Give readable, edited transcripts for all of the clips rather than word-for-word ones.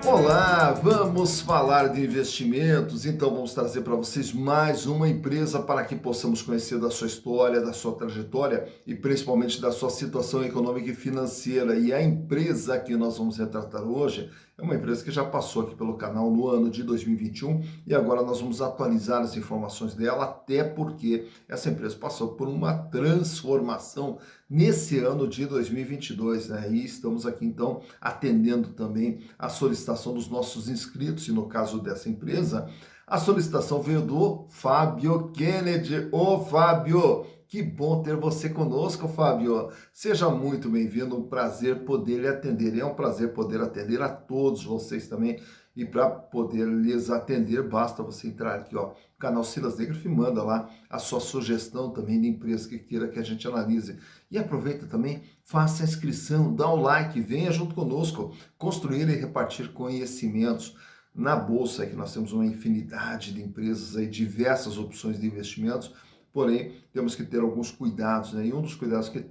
Olá, vamos falar de investimentos. Então, vamos trazer para vocês mais uma empresa para que possamos conhecer da sua história, da sua trajetória e principalmente da sua situação econômica e financeira. E a empresa que nós vamos retratar hoje é uma empresa que já passou aqui pelo canal no ano de 2021 e agora nós vamos atualizar as informações dela, até porque essa empresa passou por uma transformação nesse ano de 2022, né? E estamos aqui então atendendo também a solicitação dos nossos inscritos, e no caso dessa empresa, a solicitação veio do Fábio Kennedy. Ô Fábio, que bom ter você conosco, Fábio. Seja muito bem-vindo, um prazer poder lhe atender. E é um prazer poder atender a todos vocês também. E para poder lhes atender, basta você entrar aqui, ó, no canal Silas Negro, e manda lá a sua sugestão também de empresa que queira que a gente analise. E aproveita também, faça a inscrição, dá o like, venha junto conosco, construir e repartir conhecimentos. Na Bolsa, que nós temos uma infinidade de empresas aí, diversas opções de investimentos, porém, temos que ter alguns cuidados, né? E um dos cuidados que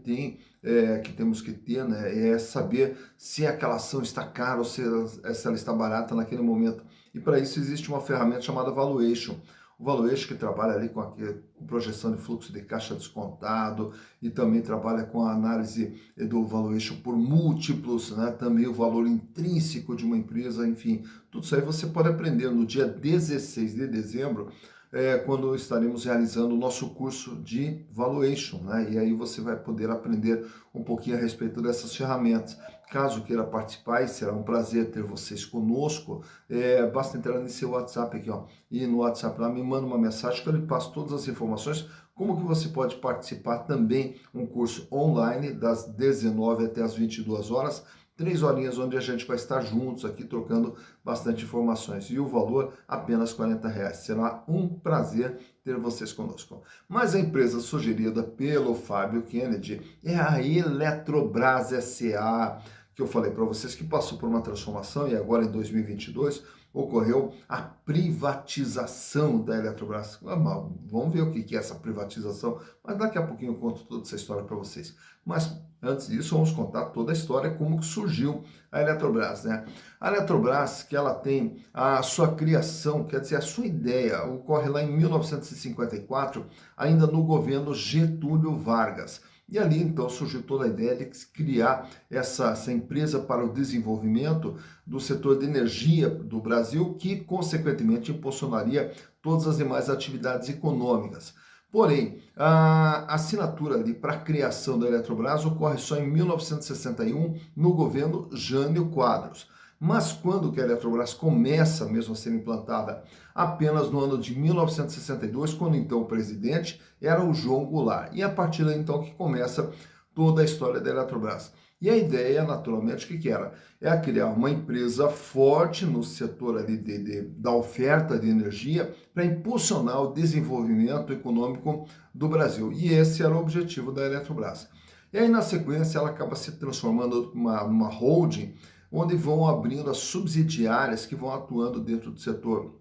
temos que ter, né, é saber se aquela ação está cara ou se ela está barata naquele momento. E para isso existe uma ferramenta chamada Valuation. O Valuation que trabalha ali com projeção de fluxo de caixa descontado e também trabalha com a análise do Valuation por múltiplos, né? Também o valor intrínseco de uma empresa, enfim. Tudo isso aí você pode aprender no dia 16 de dezembro, quando estaremos realizando o nosso curso de Valuation, né? E aí você vai poder aprender um pouquinho a respeito dessas ferramentas. Caso queira participar, e será um prazer ter vocês conosco, basta entrar nesse seu WhatsApp aqui, ó, e no WhatsApp lá me manda uma mensagem que eu lhe passo todas as informações, como que você pode participar também, um curso online das 19 até as 22 horas, 3 horinhas onde a gente vai estar juntos aqui trocando bastante informações. E o valor apenas R$ 40. Será um prazer ter vocês conosco. Mas a empresa sugerida pelo Fábio Kennedy é a Eletrobras S.A., que eu falei para vocês que passou por uma transformação e agora em 2022 ocorreu a privatização da Eletrobras. Vamos ver o que é essa privatização, mas daqui a pouquinho eu conto toda essa história para vocês. Mas antes disso, vamos contar toda a história, como que surgiu a Eletrobras, né? A Eletrobras, que ela tem a sua criação, quer dizer, a sua ideia, ocorre lá em 1954, ainda no governo Getúlio Vargas. E ali, então, surgiu toda a ideia de criar essa empresa para o desenvolvimento do setor de energia do Brasil, que, consequentemente, impulsionaria todas as demais atividades econômicas. Porém, a assinatura ali para a criação da Eletrobras ocorre só em 1961, no governo Jânio Quadros. Mas quando que a Eletrobras começa mesmo a ser implantada? Apenas no ano de 1962, quando então o presidente era o João Goulart. E a partir daí então que começa toda a história da Eletrobras. E a ideia, naturalmente, o que era? É criar uma empresa forte no setor ali da oferta de energia para impulsionar o desenvolvimento econômico do Brasil. E esse era o objetivo da Eletrobras. E aí, na sequência, ela acaba se transformando numa holding, onde vão abrindo as subsidiárias que vão atuando dentro do setor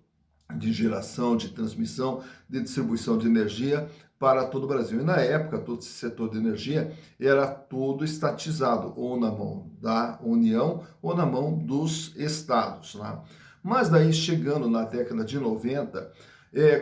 de geração, de transmissão, de distribuição de energia para todo o Brasil. E na época, todo esse setor de energia era todo estatizado, ou na mão da União, ou na mão dos estados, né? Mas daí, chegando na década de 90,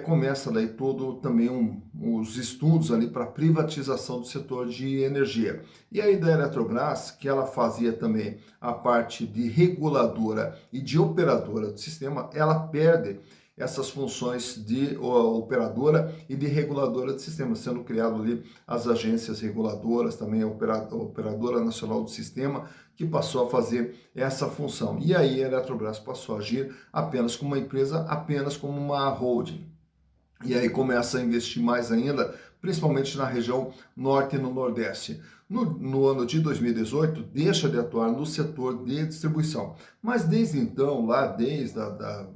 começa daí todo também os estudos ali para privatização do setor de energia. E aí da Eletrobras, que ela fazia também a parte de reguladora e de operadora do sistema, ela perde essas funções de operadora e de reguladora de sistema, sendo criado ali as agências reguladoras, também a Operadora Nacional do Sistema, que passou a fazer essa função. E aí a Eletrobras passou a agir apenas como uma empresa, apenas como uma holding. E aí começa a investir mais ainda, principalmente na região norte e no nordeste. No ano de 2018, deixa de atuar no setor de distribuição. Mas desde então, lá desde a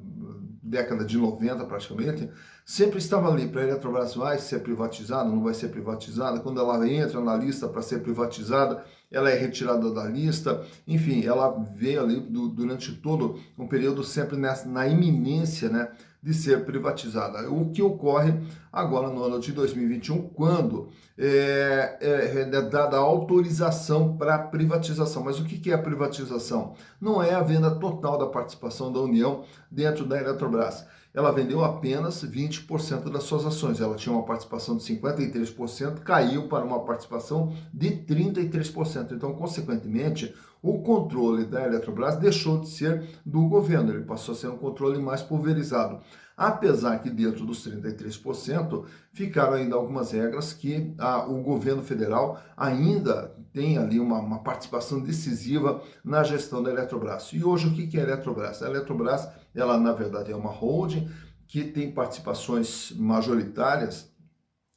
década de 90 praticamente, sempre estava ali para a Eletrobras vai ser privatizada, não vai ser privatizada. Quando ela entra na lista para ser privatizada, ela é retirada da lista. Enfim, ela veio ali durante todo um período sempre na iminência, né, de ser privatizada. O que ocorre agora no ano de 2021, quando é dada autorização para privatização. Mas o que é a privatização? Não é a venda total da participação da União dentro da Eletrobras. Ela vendeu apenas 20% das suas ações. Ela tinha uma participação de 53%, caiu para uma participação de 33%. Então, consequentemente, o controle da Eletrobras deixou de ser do governo, ele passou a ser um controle mais pulverizado. Apesar que dentro dos 33% ficaram ainda algumas regras que o governo federal ainda tem ali uma participação decisiva na gestão da Eletrobras. E hoje o que é a Eletrobras? A Eletrobras, ela na verdade é uma holding que tem participações majoritárias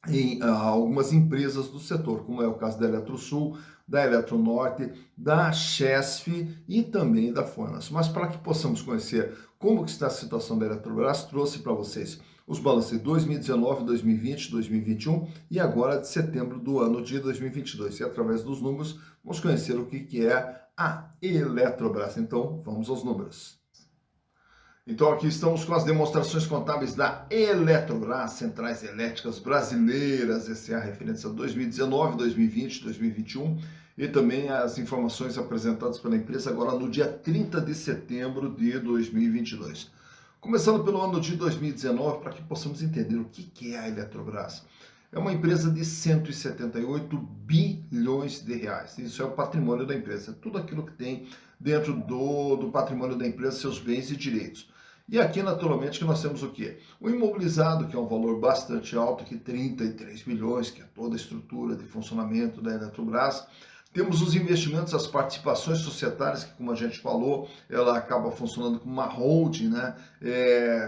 em algumas empresas do setor, como é o caso da Eletrosul, da Eletronorte, da Chesf e também da Furnas. Mas para que possamos conhecer como que está a situação da Eletrobras, trouxe para vocês os balanços de 2019, 2020, 2021 e agora de setembro do ano de 2022. E através dos números, vamos conhecer o que é a Eletrobras. Então, vamos aos números. Então aqui estamos com as demonstrações contábeis da Eletrobras, Centrais Elétricas Brasileiras, essa é a referência 2019, 2020, 2021 e também as informações apresentadas pela empresa agora no dia 30 de setembro de 2022. Começando pelo ano de 2019, para que possamos entender o que é a Eletrobras. É uma empresa de 178 bilhões de reais. Isso é o patrimônio da empresa, tudo aquilo que tem dentro do patrimônio da empresa, seus bens e direitos. E aqui, naturalmente, que nós temos o quê? O imobilizado, que é um valor bastante alto, que 33 bilhões, que é toda a estrutura de funcionamento da Eletrobras. Temos os investimentos, as participações societárias, que como a gente falou, ela acaba funcionando como uma holding, né?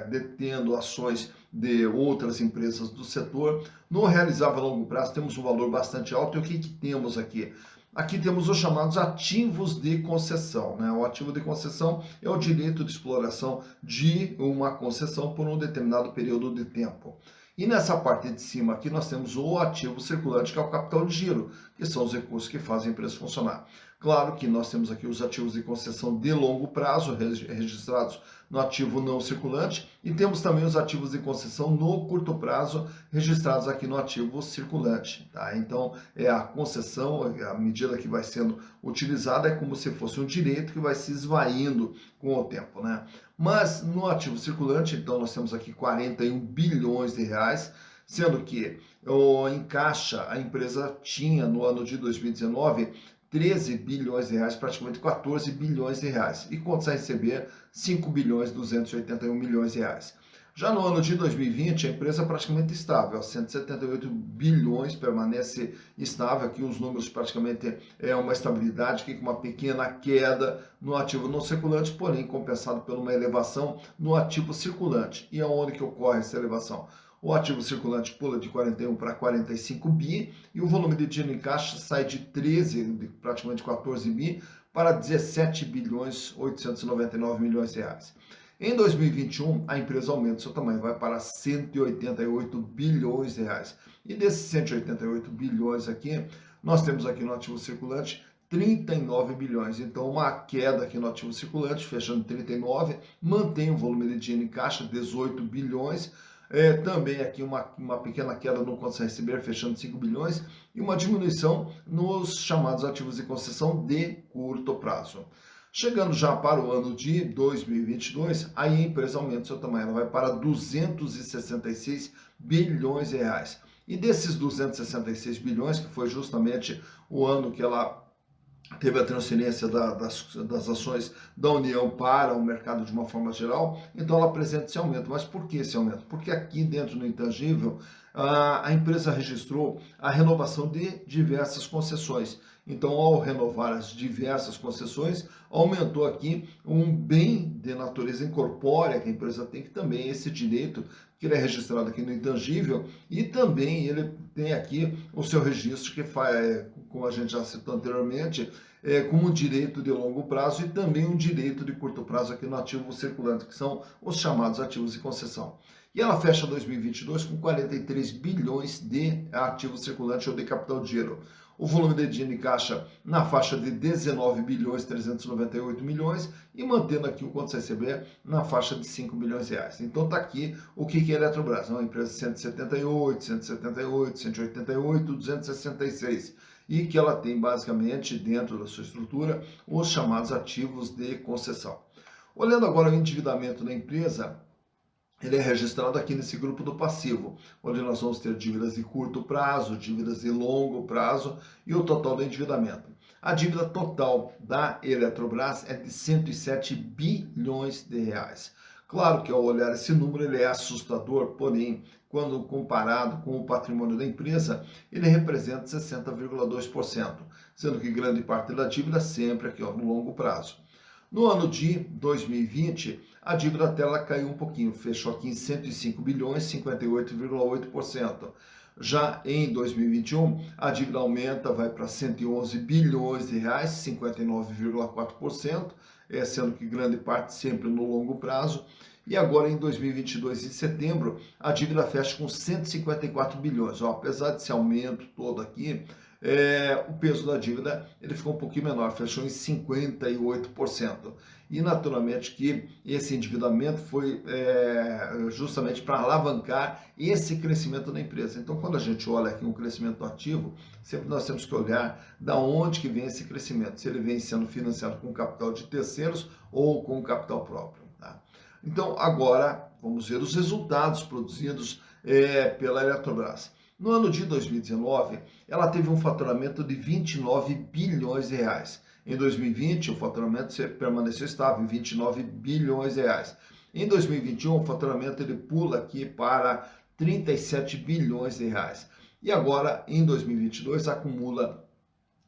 Detendo ações de outras empresas do setor. No realizável a longo prazo, temos um valor bastante alto. E o que temos aqui? Aqui temos os chamados ativos de concessão, né? O ativo de concessão é o direito de exploração de uma concessão por um determinado período de tempo. E nessa parte de cima aqui nós temos o ativo circulante, que é o capital de giro, que são os recursos que fazem a empresa funcionar. Claro que nós temos aqui os ativos de concessão de longo prazo, registrados no ativo não circulante, e temos também os ativos de concessão no curto prazo, registrados aqui no ativo circulante. Tá? Então, a concessão, à medida que vai sendo utilizada, é como se fosse um direito que vai se esvaindo com o tempo, né? Mas no ativo circulante, então, nós temos aqui 41 bilhões de reais, sendo que em caixa a empresa tinha no ano de 2019 13 bilhões de reais, praticamente 14 bilhões de reais. E contas a receber 5 bilhões 281 milhões de reais. Já no ano de 2020, a empresa praticamente estável, 178 bilhões, permanece estável. Aqui os números praticamente é uma estabilidade, aqui com uma pequena queda no ativo não circulante, porém compensado por uma elevação no ativo circulante. E aonde que ocorre essa elevação? O ativo circulante pula de 41 para 45 bi e o volume de dinheiro em caixa sai de 13, de praticamente 14 bi, para 17 bilhões 899 milhões de reais. Em 2021, a empresa aumenta seu tamanho, vai para 188 bilhões de reais. E desses 188 bilhões aqui, nós temos aqui no ativo circulante 39 bilhões. Então, uma queda aqui no ativo circulante, fechando 39, mantém o volume de dinheiro em caixa, 18 bilhões. Também aqui uma pequena queda no contas a receber, fechando 5 bilhões, e uma diminuição nos chamados ativos de concessão de curto prazo. Chegando já para o ano de 2022, aí a empresa aumenta seu tamanho, ela vai para 266 bilhões de reais. E desses 266 bilhões, que foi justamente o ano que ela teve a transferência das ações da União para o mercado de uma forma geral, então ela apresenta esse aumento. Mas por que esse aumento? Porque aqui dentro no intangível, a empresa registrou a renovação de diversas concessões. Então, ao renovar as diversas concessões, aumentou aqui um bem de natureza incorpórea que a empresa tem, que também é esse direito que ele é registrado aqui no intangível, e também ele tem aqui o seu registro que faz, como a gente já citou anteriormente, como um direito de longo prazo e também um direito de curto prazo aqui no ativo circulante, que são os chamados ativos de concessão. E ela fecha 2022 com 43 bilhões de ativos circulantes ou de capital de giro. o volume de dinheiro em caixa na faixa de 19 bilhões 398 milhões e mantendo aqui o contas a receber na faixa de 5 bilhões de reais. Então está aqui o que é a Eletrobras, é uma empresa 178, 178, 188, 266 e que ela tem basicamente dentro da sua estrutura os chamados ativos de concessão. Olhando agora o endividamento da empresa, ele é registrado aqui nesse grupo do passivo, onde nós vamos ter dívidas de curto prazo, dívidas de longo prazo e o total do endividamento. A dívida total da Eletrobras é de 107 bilhões de reais. Claro que ao olhar esse número ele é assustador, porém, quando comparado com o patrimônio da empresa, ele representa 60,2%, sendo que grande parte da dívida sempre aqui no longo prazo. No ano de 2020, a dívida dela caiu um pouquinho, fechou aqui em 105 bilhões, 58,8%. Já em 2021, a dívida aumenta, vai para 111 bilhões de reais, 59,4%, sendo que grande parte sempre no longo prazo. E agora em 2022, em setembro, a dívida fecha com 154 bilhões. Apesar desse aumento todo aqui, o peso da dívida ele ficou um pouquinho menor, fechou em 58%. E naturalmente que esse endividamento foi justamente para alavancar esse crescimento da empresa. Então, quando a gente olha aqui um crescimento ativo, sempre nós temos que olhar da onde que vem esse crescimento, se ele vem sendo financiado com capital de terceiros ou com capital próprio. Tá? Então, agora vamos ver os resultados produzidos pela Eletrobras. No ano de 2019, ela teve um faturamento de 29 bilhões de reais. Em 2020, o faturamento permaneceu estável em 29 bilhões de reais. Em 2021, o faturamento ele pula aqui para 37 bilhões de reais. E agora, em 2022, acumula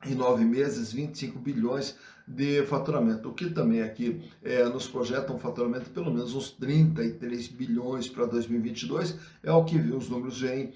em 9 meses 25 bilhões de faturamento, o que também aqui nos projeta um faturamento de pelo menos uns 33 bilhões para 2022, é o que os números vêm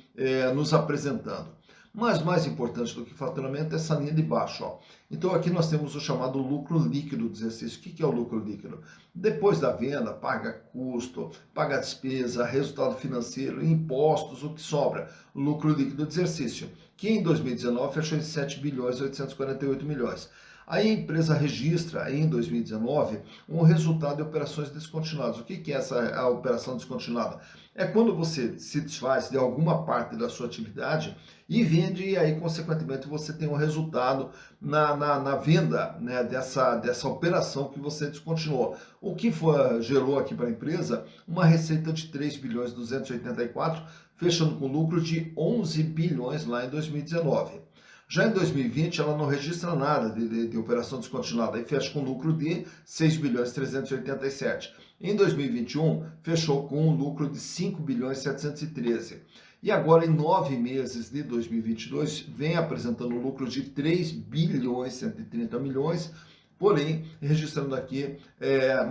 nos apresentando. Mas mais importante do que faturamento é essa linha de baixo. Ó. Então aqui nós temos o chamado lucro líquido do exercício. O que é o lucro líquido? Depois da venda, paga custo, paga despesa, resultado financeiro, impostos, o que sobra? Lucro líquido do exercício, que em 2019 fechou em 7 bilhões e 848 milhões. Aí a empresa registra em 2019 um resultado de operações descontinuadas. O que é essa operação descontinuada? É quando você se desfaz de alguma parte da sua atividade e vende, e aí, consequentemente, você tem um resultado na venda, né, dessa operação que você descontinuou. O que gerou aqui para a empresa uma receita de 3 bilhões 284, fechando com lucro de 11 bilhões lá em 2019. Já em 2020, ela não registra nada de operação descontinuada e fecha com lucro de 6 bilhões 387. Em 2021, fechou com um lucro de 5 bilhões 713. E agora, em 9 meses de 2022, vem apresentando um lucro de 3 bilhões 130 milhões, porém, registrando aqui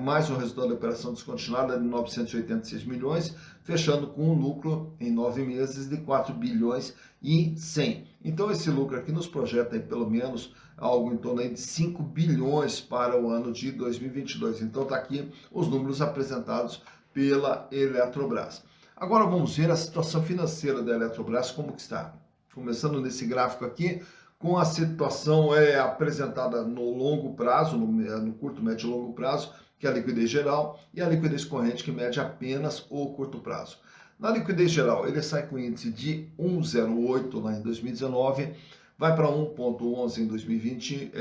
mais um resultado da operação descontinuada de 986 milhões, fechando com um lucro em 9 meses de 4 bilhões e 100. Então, esse lucro aqui nos projeta aí, pelo menos algo em torno aí de 5 bilhões para o ano de 2022. Então, está aqui os números apresentados pela Eletrobras. Agora, vamos ver a situação financeira da Eletrobras, como que está. Começando nesse gráfico aqui, com a situação apresentada no longo prazo, no curto, médio e longo prazo, que é a liquidez geral, e a liquidez corrente, que mede apenas o curto prazo. Na liquidez geral, ele sai com índice de 1,08 lá em 2019, vai para 1,11 em 2020,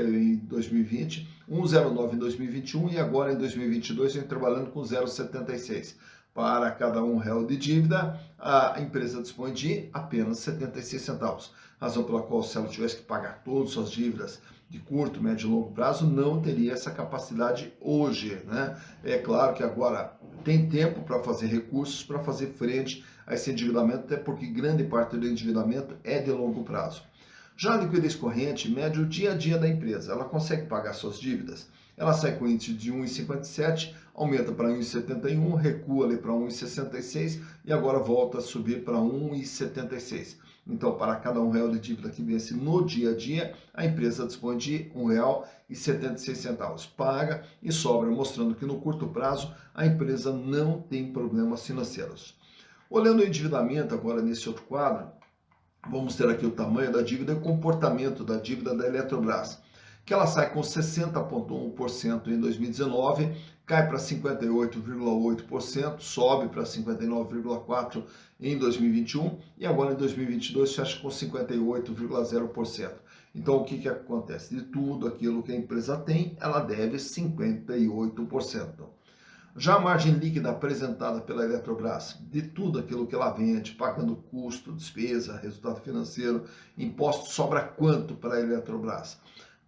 1,09 em 2021 e agora em 2022 vem trabalhando com 0,76. Para cada R$1 de dívida, a empresa dispõe de apenas 76 centavos. Razão pela qual, se ela tivesse que pagar todas as suas dívidas de curto, médio e longo prazo, não teria essa capacidade hoje, né? É claro que agora tem tempo para fazer recursos, para fazer frente a esse endividamento, até porque grande parte do endividamento é de longo prazo. Já a liquidez corrente mede o dia a dia da empresa. Ela consegue pagar suas dívidas? Ela sai com índice de 1,57, aumenta para 1,71, recua ali para 1,66 e agora volta a subir para 1,76. Então, para cada R$1 de dívida que vence no dia a dia, a empresa dispõe de R$1,76. Paga e sobra, mostrando que no curto prazo a empresa não tem problemas financeiros. Olhando o endividamento agora nesse outro quadro, Vamos ter aqui o tamanho da dívida e o comportamento da dívida da Eletrobras, que ela sai com 60,1% em 2019, cai para 58,8%, sobe para 59,4% em 2021 e agora em 2022 fecha com 58,0%. Então o que acontece? De tudo aquilo que a empresa tem, ela deve 58%. Já a margem líquida apresentada pela Eletrobras, de tudo aquilo que ela vende, pagando custo, despesa, resultado financeiro, imposto, sobra quanto para a Eletrobras?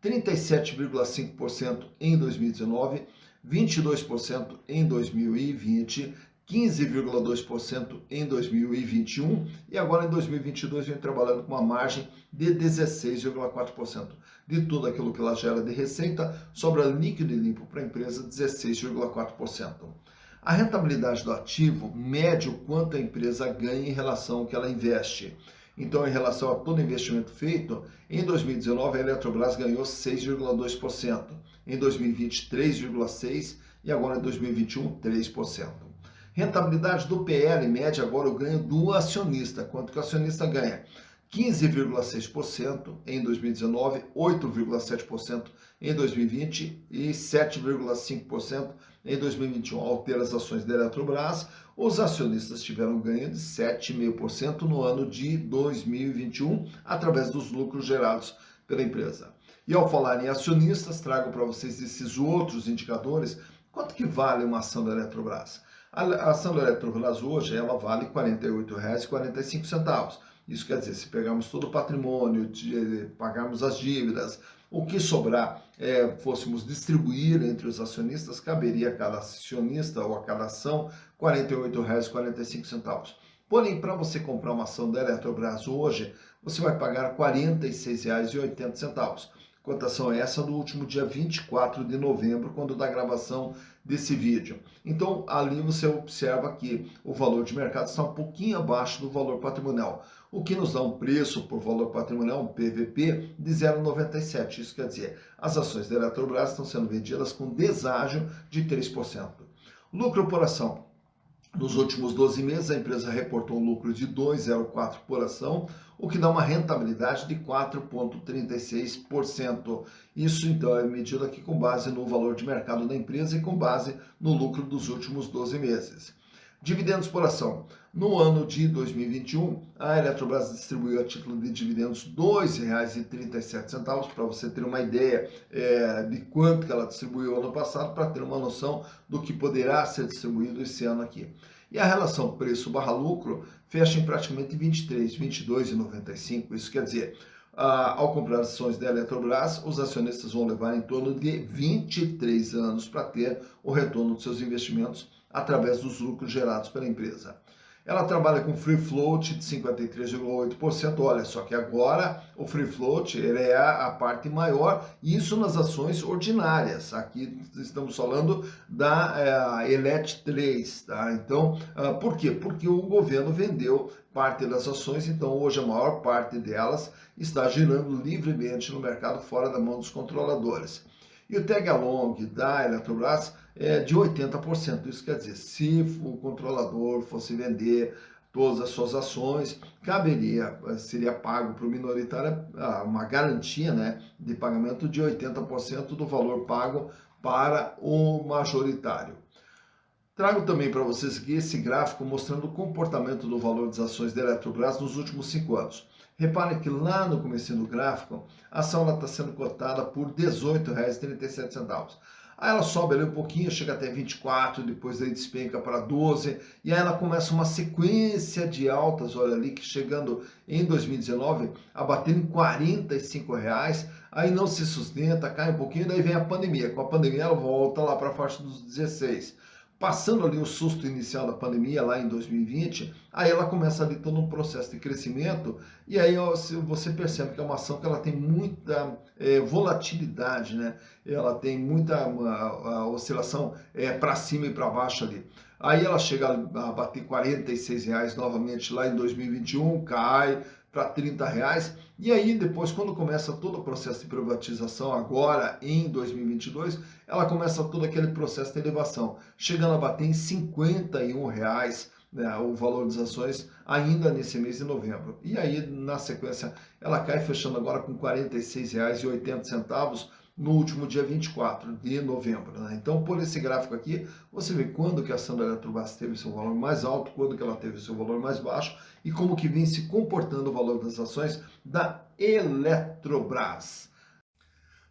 37,5% em 2019, 22% em 2020, 15,2% em 2021 e agora em 2022 vem trabalhando com uma margem de 16,4%. De tudo aquilo que ela gera de receita, sobra líquido e limpo para a empresa 16,4%. A rentabilidade do ativo mede o quanto a empresa ganha em relação ao que ela investe. Então, em relação a todo investimento feito, em 2019 a Eletrobras ganhou 6,2%, em 2020 3,6% e agora em 2021 3%. Rentabilidade do PL mede agora o ganho do acionista. Quanto que o acionista ganha? 15,6% em 2019, 8,7% em 2020 e 7,5% em 2021. Ao ter as ações da Eletrobras, os acionistas tiveram ganho de 7,5% no ano de 2021, através dos lucros gerados pela empresa. E ao falar em acionistas, trago para vocês esses outros indicadores. Quanto que vale uma ação da Eletrobras? A ação da Eletrobras hoje ela vale R$ 48,45. Isso quer dizer, se pegarmos todo o patrimônio, pagarmos as dívidas, o que sobrar, fôssemos distribuir entre os acionistas, caberia a cada acionista ou a cada ação R$ 48,45. Porém, para você comprar uma ação da Eletrobras hoje, você vai pagar R$ 46,80. Cotação essa do último dia 24 de novembro, quando da gravação desse vídeo. Então, ali você observa que o valor de mercado está um pouquinho abaixo do valor patrimonial, o que nos dá um preço por valor patrimonial, um PVP, de 0,97. Isso quer dizer, as ações da Eletrobras estão sendo vendidas com deságio de 3%. Lucro por ação. Nos últimos 12 meses, a empresa reportou um lucro de 2,04 por ação, o que dá uma rentabilidade de 4,36%. Isso, então, é medido aqui com base no valor de mercado da empresa e com base no lucro dos últimos 12 meses. Dividendos por ação. No ano de 2021, a Eletrobras distribuiu a título de dividendos R$ 2,37, para você ter uma ideia de quanto que ela distribuiu ano passado, para ter uma noção do que poderá ser distribuído esse ano aqui. E a relação preço/lucro fecha em praticamente 23, 22,95. Isso quer dizer, ao comprar ações da Eletrobras, os acionistas vão levar em torno de 23 anos para ter o retorno dos seus investimentos através dos lucros gerados pela empresa. Ela trabalha com free float de 53,8%. Olha só que agora o free float ele é a parte maior, isso nas ações ordinárias. Aqui estamos falando da Elet 3, tá? Então, por quê? Porque o governo vendeu parte das ações, então hoje a maior parte delas está girando livremente no mercado fora da mão dos controladores. E o tag along da Eletrobras é de 80%. Isso quer dizer, se o controlador fosse vender todas as suas ações, seria pago para o minoritário uma garantia, né, de pagamento de 80% do valor pago para o majoritário. Trago também para vocês aqui esse gráfico mostrando o comportamento do valor das ações da Eletrobras nos últimos 5 anos. Reparem que lá no começo do gráfico, a ação está sendo cotada por R$ 18,37. Aí ela sobe ali um pouquinho, chega até 24, depois aí despenca para 12, e aí ela começa uma sequência de altas, olha ali, que chegando em 2019 a bater em R$ 45, aí não se sustenta, cai um pouquinho, daí vem a pandemia. Com a pandemia ela volta lá para a faixa dos 16. Passando ali o susto inicial da pandemia lá em 2020, aí ela começa ali todo um processo de crescimento e aí você percebe que é uma ação que ela tem muita volatilidade, né? Ela tem muita oscilação para cima e para baixo ali. Aí ela chega a bater R$ 46 novamente lá em 2021, cai para R$ 30. E aí depois, quando começa todo o processo de privatização, agora em 2022, ela começa todo aquele processo de elevação, chegando a bater em R$ 51 né, o valor das ações ainda nesse mês de novembro. E aí, na sequência, ela cai fechando agora com R$ 46,80 no último dia 24 de novembro. Né? Então, por esse gráfico aqui, você vê quando que a ação da Eletrobras teve seu valor mais alto, quando que ela teve seu valor mais baixo e como que vem se comportando o valor das ações da Eletrobras.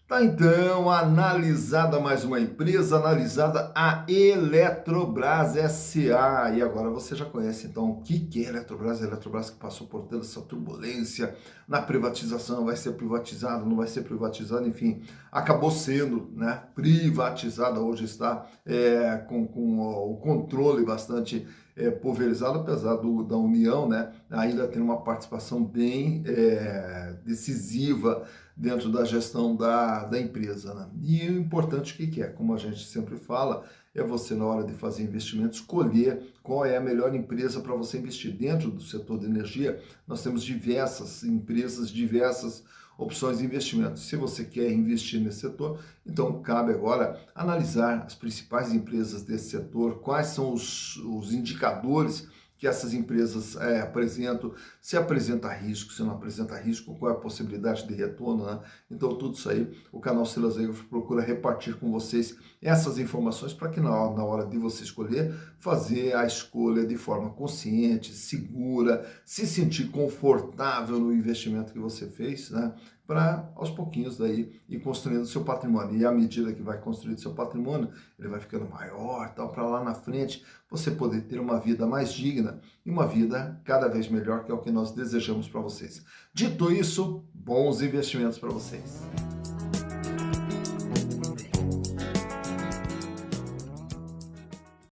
Tá então analisada mais uma empresa, analisada a Eletrobras S.A. E agora você já conhece então o que é a Eletrobras? A Eletrobras que passou por toda essa turbulência na privatização, vai ser privatizada, não vai ser privatizada, enfim, acabou sendo, né, privatizada, hoje está com o controle bastante pulverizado, apesar da União, né, ainda tem uma participação bem decisiva dentro da gestão da empresa. Né? E o importante o que é? Como a gente sempre fala, é você, na hora de fazer investimento, escolher qual é a melhor empresa para você investir. Dentro do setor de energia, nós temos diversas empresas, diversas opções de investimento. Se você quer investir nesse setor, então cabe agora analisar as principais empresas desse setor, quais são os indicadores que essas empresas apresentam, se apresenta risco, se não apresenta risco, qual é a possibilidade de retorno, né? Então tudo isso aí, o canal Silas Eigel procura repartir com vocês essas informações para que na hora de você escolher, fazer a escolha de forma consciente, segura, se sentir confortável no investimento que você fez, né? Para aos pouquinhos daí ir construindo seu patrimônio. E à medida que vai construindo seu patrimônio, ele vai ficando maior, tal, para lá na frente você poder ter uma vida mais digna e uma vida cada vez melhor, que é o que nós desejamos para vocês. Dito isso, bons investimentos para vocês.